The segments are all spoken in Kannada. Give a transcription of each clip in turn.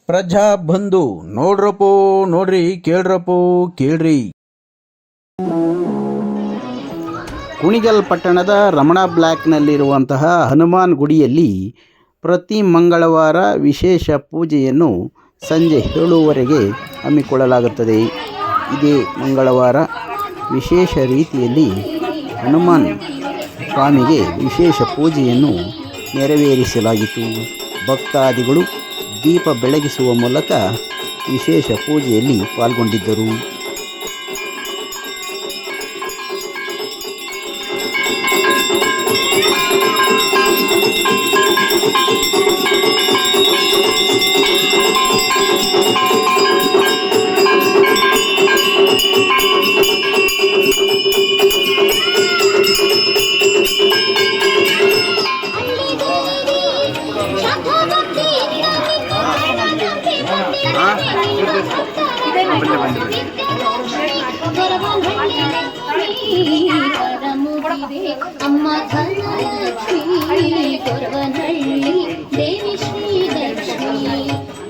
ಪ್ರಜಾ ಬಂಧು ನೋಡ್ರಪ್ಪೋ ನೋಡ್ರಿ, ಕೇಳ್ರಪ್ಪೋ ಕೇಳ್ರಿ. ಕುಣಿಗಲ್ ಪಟ್ಟಣದ ರಮಣ ಬ್ಲಾಕ್ನಲ್ಲಿರುವಂತಹ ಹನುಮಾನ್ ಗುಡಿಯಲ್ಲಿ ಪ್ರತಿ ಮಂಗಳವಾರ ವಿಶೇಷ ಪೂಜೆಯನ್ನು ಸಂಜೆ 7 ಹಮ್ಮಿಕೊಳ್ಳಲಾಗುತ್ತದೆ. ಇದೇ ಮಂಗಳವಾರ ವಿಶೇಷ ರೀತಿಯಲ್ಲಿ ಹನುಮಾನ್ ಸ್ವಾಮಿಗೆ ವಿಶೇಷ ಪೂಜೆಯನ್ನು ನೆರವೇರಿಸಲಾಯಿತು. ಭಕ್ತಾದಿಗಳು ದೀಪ ಬೆಳಗಿಸುವ ಮೂಲಕ ವಿಶೇಷ ಪೂಜೆಯಲ್ಲಿ ಪಾಲ್ಗೊಂಡಿದ್ದರು. ಅಮ್ಮ ಧನಲಕ್ಷ್ಮೀ ಗೊರವನಹಳ್ಳಿ ದೇವಿ ಶ್ರೀ ಲಕ್ಷ್ಮೀ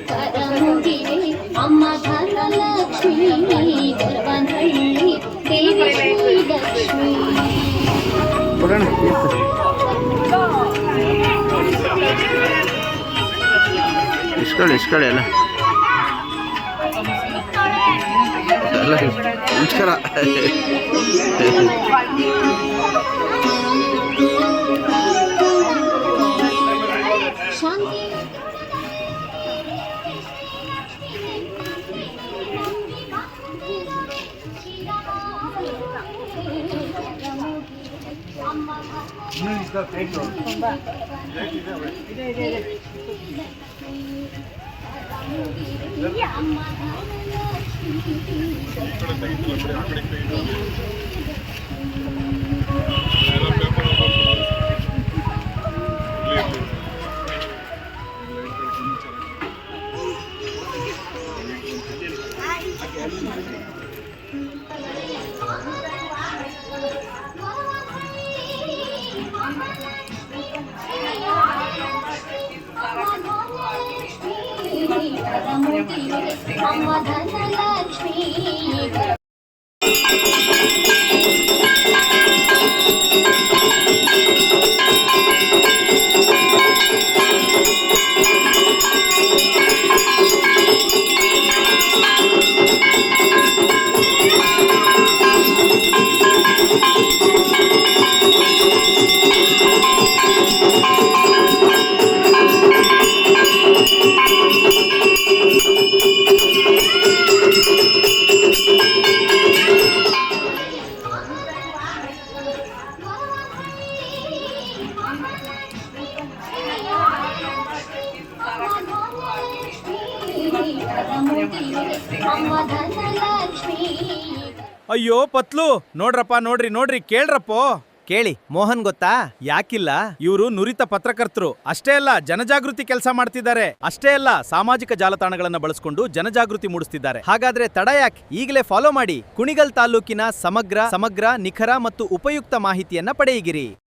ಕರಮುಗಿರೆ ಅಮ್ಮ ಧನಲಕ್ಷ್ಮೀ ಗೊರವನಹಳ್ಳಿ ದೇವಿ ಶ್ರೀ ಲಕ್ಷ್ಮೀ. ಇಸ್ಕೊಳ್ಳಿ ಅಲ್ಲ ನಮಸ್ಕಾರ. ಅಮ್ಮ ಧನಲಕ್ಷ್ಮೀ ಅಯ್ಯೋ ಪತ್ಲು, ನೋಡ್ರಿ ಕೇಳ್ರಪ್ಪೋ. ಕೇಳಿ, ಮೋಹನ್ ಗೊತ್ತಾ? ಯಾಕಿಲ್ಲ, ಇವರು ನುರಿತ ಪತ್ರಕರ್ತರು. ಅಷ್ಟೇ ಅಲ್ಲ, ಜನಜಾಗೃತಿ ಕೆಲಸ ಮಾಡ್ತಿದ್ದಾರೆ. ಅಷ್ಟೇ ಅಲ್ಲ, ಸಾಮಾಜಿಕ ಜಾಲತಾಣಗಳನ್ನ ಬಳಸ್ಕೊಂಡು ಜನಜಾಗೃತಿ ಮೂಡಿಸ್ತಿದ್ದಾರೆ. ಹಾಗಾದ್ರೆ ತಡ ಯಾಕೆ? ಈಗಲೇ ಫಾಲೋ ಮಾಡಿ. ಕುಣಿಗಲ್ ತಾಲೂಕಿನ ಸಮಗ್ರ ನಿಖರ ಮತ್ತು ಉಪಯುಕ್ತ ಮಾಹಿತಿಯನ್ನ ಪಡೆಯಿರಿ.